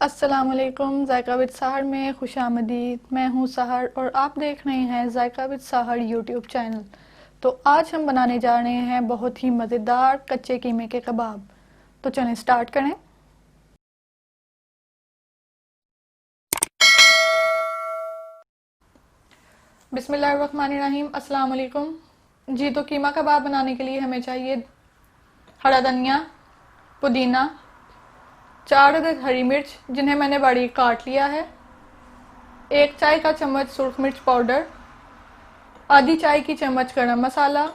अस्सलामुअलैकुम। जायका विद सहर में खुशामदीद। मैं हूं सहर और आप देख रहे हैं जायका विद सहर यूट्यूब चैनल। तो आज हम बनाने जा रहे हैं बहुत ही मज़ेदार कच्चे कीमे के कबाब। तो चलें स्टार्ट करें। बिस्मिल्लाहिर्रहमानिर्रहीम। अस्सलाम वालेकुम। जी, तो कीमा कबाब बनाने के लिए हमें चाहिए हरा धनिया, पुदीना, 4 अदद हरी मिर्च जिन्हें मैंने बारीक काट लिया है, 1 चाय का चम्मच सुरख मिर्च पाउडर, आधी चाय की चम्मच गरम मसाला,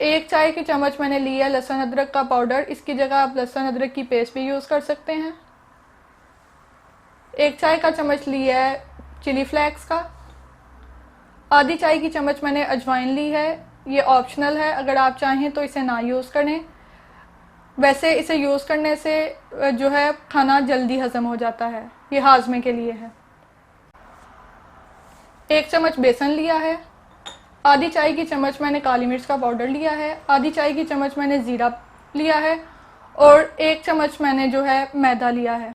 1 चाय की चम्मच मैंने लिया लहसुन अदरक का पाउडर। इसकी जगह आप लहसुन अदरक की पेस्ट भी यूज़ कर सकते हैं। 1 चाय का चम्मच लिया है चिली फ्लेक्स का। आधी चाय की चम्मच मैंने अजवाइन ली है। ये ऑप्शनल है, अगर आप चाहें तो इसे ना यूज़ करें। वैसे इसे यूज़ करने से जो है खाना जल्दी हज़म हो जाता है, ये हाजमे के लिए है। 1 चम्मच बेसन लिया है। आधी चाय की चम्मच मैंने काली मिर्च का पाउडर लिया है। आधी चाय की चम्मच मैंने ज़ीरा लिया है और 1 चम्मच मैंने जो है मैदा लिया है।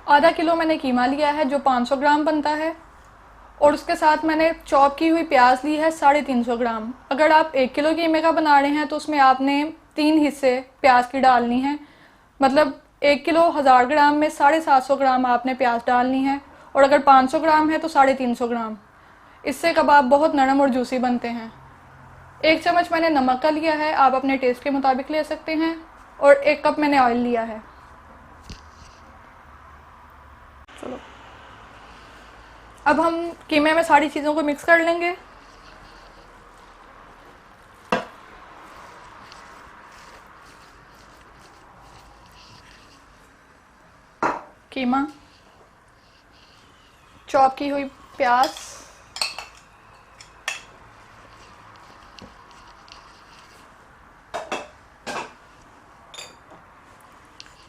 आधा किलो मैंने कीमा लिया है जो 500 ग्राम बनता है और उसके साथ मैंने चॉप की हुई प्याज ली है 350 ग्राम। अगर आप 1 किलो कीमे का बना रहे हैं तो उसमें आपने 3 हिस्से प्याज की डालनी है। मतलब 1 किलो 1000 ग्राम में 750 ग्राम आपने प्याज डालनी है और अगर 500 ग्राम है तो 350 ग्राम। इससे कबाब बहुत नरम और जूसी बनते हैं। 1 चम्मच मैंने नमक का लिया है, आप अपने टेस्ट के मुताबिक ले सकते हैं। और 1 कप मैंने ऑयल लिया है। चलो अब हम कीमे में सारी चीज़ों को मिक्स कर लेंगे। कीमा, चॉप की हुई प्याज,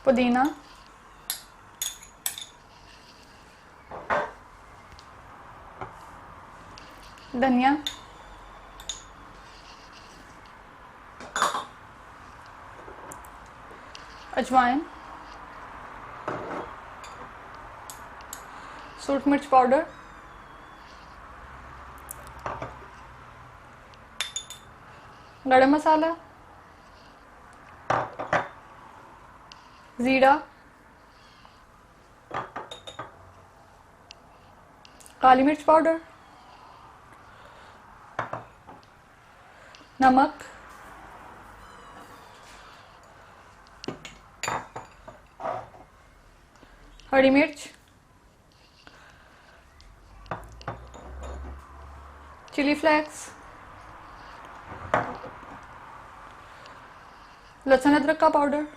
पुदीना, धनिया, अजवाइन, सूरख मिर्च पाउडर, गरम मसाला, ज़ीरा, काली मिर्च पाउडर, नमक, हरी मिर्च, चिली फ्लेक्स, लहसुन अदरक का पाउडर,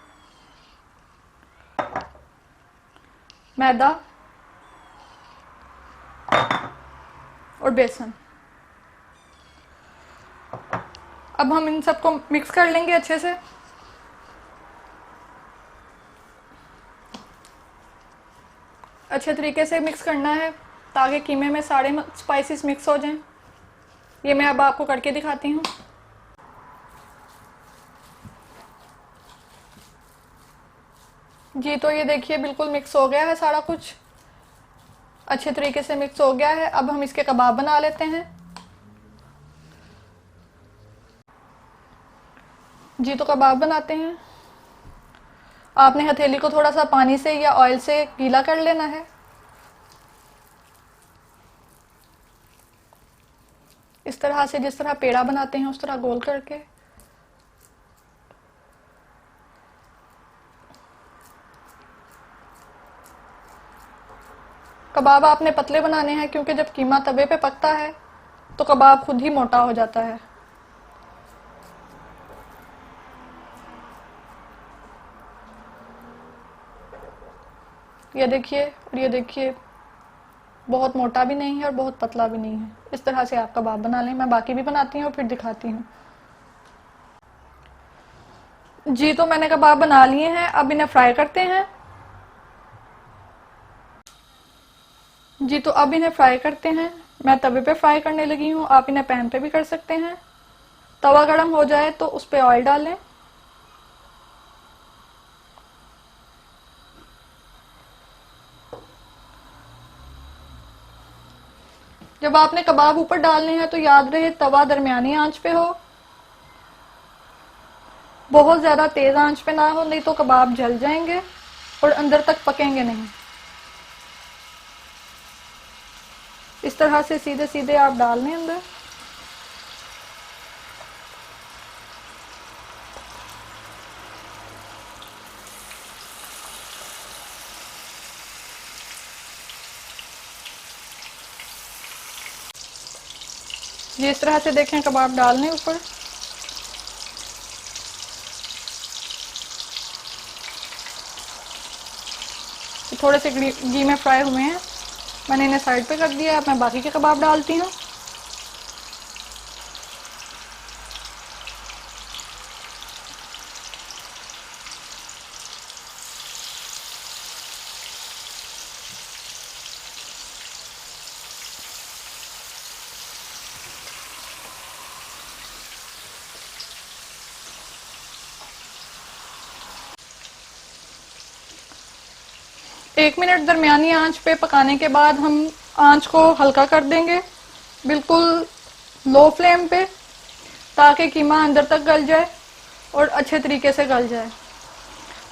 मैदा और बेसन। अब हम इन सबको मिक्स कर लेंगे अच्छे से। अच्छे तरीके से मिक्स करना है ताकि कीमे में सारे स्पाइसेस मिक्स हो जाएं। ये मैं अब आपको करके दिखाती हूँ। जी, तो ये देखिए बिल्कुल मिक्स हो गया है, सारा कुछ अच्छे तरीके से मिक्स हो गया है। अब हम इसके कबाब बना लेते हैं। जी, तो कबाब बनाते हैं। आपने हथेली को थोड़ा सा पानी से या ऑयल से गीला कर लेना है। इस तरह से, जिस तरह पेड़ा बनाते हैं उस तरह गोल करके। कबाब आपने पतले बनाने हैं क्योंकि जब कीमा तवे पे पकता है तो कबाब खुद ही मोटा हो जाता है। ये देखिए, और ये देखिए, बहुत मोटा भी नहीं है और बहुत पतला भी नहीं है। इस तरह से आप कबाब बना लें। मैं बाकी भी बनाती हूँ फिर दिखाती हूँ। जी, तो मैंने कबाब बना लिए हैं, अब इन्हें फ्राई करते हैं। जी, तो अब इन्हें फ्राई करते हैं। मैं तवे पे फ्राई करने लगी हूँ, आप इन्हें पैन पे भी कर सकते हैं। तवा गर्म हो जाए तो उस पर ऑयल डालें। जब आपने कबाब ऊपर डालने हैं तो याद रहे तवा दरमियानी आंच पे हो, बहुत ज़्यादा तेज़ आंच पे ना हो, नहीं तो कबाब जल जाएंगे और अंदर तक पकेंगे नहीं। इस तरह से सीधे सीधे आप डाल लें अंदर। ये इस तरह से देखें कबाब डालने ऊपर। थोड़े से घी में फ्राई हुए हैं, मैंने इन्हें साइड पे कर दिया। अब मैं बाकी के कबाब डालती हूँ। एक मिनट दरमियानी आंच पे पकाने के बाद हम आंच को हल्का कर देंगे, बिल्कुल लो फ्लेम पे, ताकि कीमा अंदर तक गल जाए और अच्छे तरीके से गल जाए।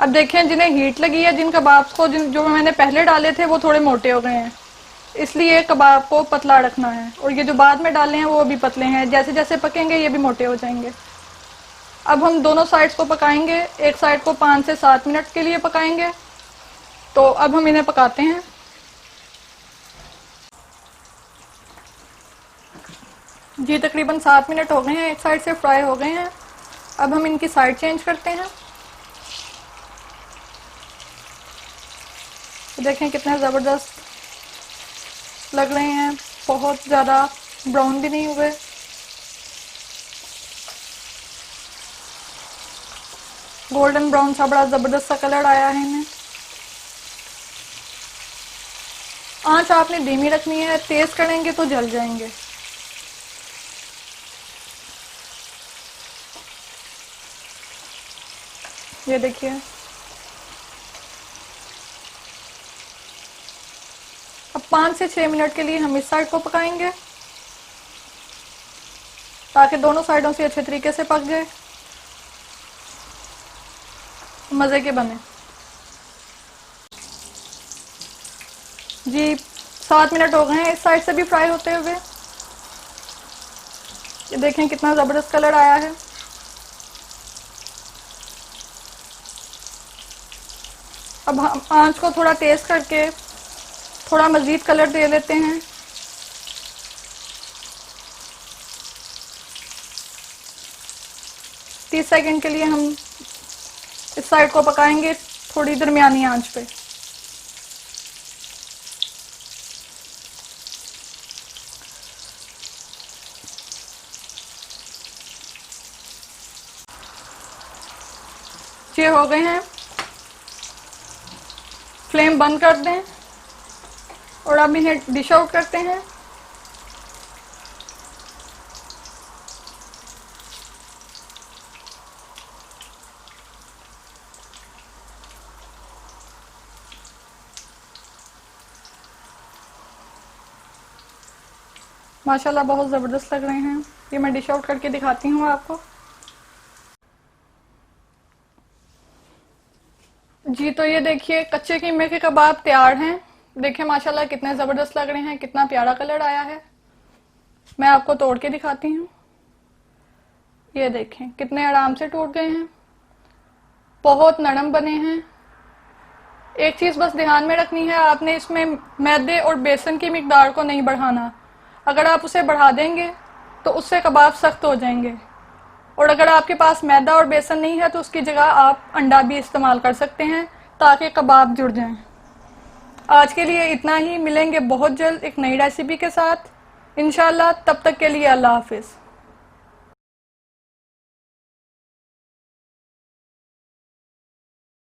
अब देखें, जिन्हें हीट लगी है, जिन कबाब्स को जो मैंने पहले डाले थे वो थोड़े मोटे हो गए हैं, इसलिए कबाब को पतला रखना है। और ये जो बाद में डाले हैं वो भी पतले हैं, जैसे जैसे पकेंगे ये भी मोटे हो जाएंगे। अब हम दोनों साइड्स को पकाएंगे। एक साइड को 5 से 7 मिनट के लिए पकाएंगे। तो अब हम इन्हें पकाते हैं। जी तकरीबन 7 मिनट हो गए हैं, एक साइड से फ्राई हो गए हैं। अब हम इनकी साइड चेंज करते हैं। देखें कितने ज़बरदस्त लग रहे हैं, बहुत ज़्यादा ब्राउन भी नहीं हुए। गोल्डन ब्राउन सा बड़ा ज़बरदस्त सा कलर आया है इन्हें। आंच आपने धीमी रखनी है, तेज करेंगे तो जल जाएंगे। ये देखिए, अब 5 से 6 मिनट के लिए हम इस साइड को पकाएंगे, ताकि दोनों साइडों से अच्छे तरीके से पक जाए, मज़े के बने। जी 7 मिनट हो गए हैं इस साइड से भी फ्राई होते हुए। ये देखें कितना ज़बरदस्त कलर आया है। अब हम आंच को थोड़ा तेज करके थोड़ा मज़ीद कलर दे लेते हैं। तीस सेकंड के लिए हम इस साइड को पकाएंगे, थोड़ी दरमियानी आंच पे। ये हो गए हैं, फ्लेम बंद कर दें और अब इन्हें डिश आउट करते हैं। माशाल्लाह बहुत ज़बरदस्त लग रहे हैं। ये मैं डिश आउट करके दिखाती हूँ आपको। जी तो ये देखिए कच्चे कीमे के कबाब तैयार हैं। देखिए माशाल्लाह कितने ज़बरदस्त लग रहे हैं, कितना प्यारा कलर आया है। मैं आपको तोड़ के दिखाती हूँ। ये देखें कितने आराम से टूट गए हैं, बहुत नरम बने हैं। एक चीज़ बस ध्यान में रखनी है, आपने इसमें मैदे और बेसन की मिकदार को नहीं बढ़ाना। अगर आप उसे बढ़ा देंगे तो उससे कबाब सख्त हो जाएंगे। और अगर आपके पास मैदा और बेसन नहीं है तो उसकी जगह आप अंडा भी इस्तेमाल कर सकते हैं, ताकि कबाब जुड़ जाएं। आज के लिए इतना ही, मिलेंगे बहुत जल्द एक नई रेसिपी के साथ इंशाल्लाह। तब तक के लिए अल्लाह हाफिज़।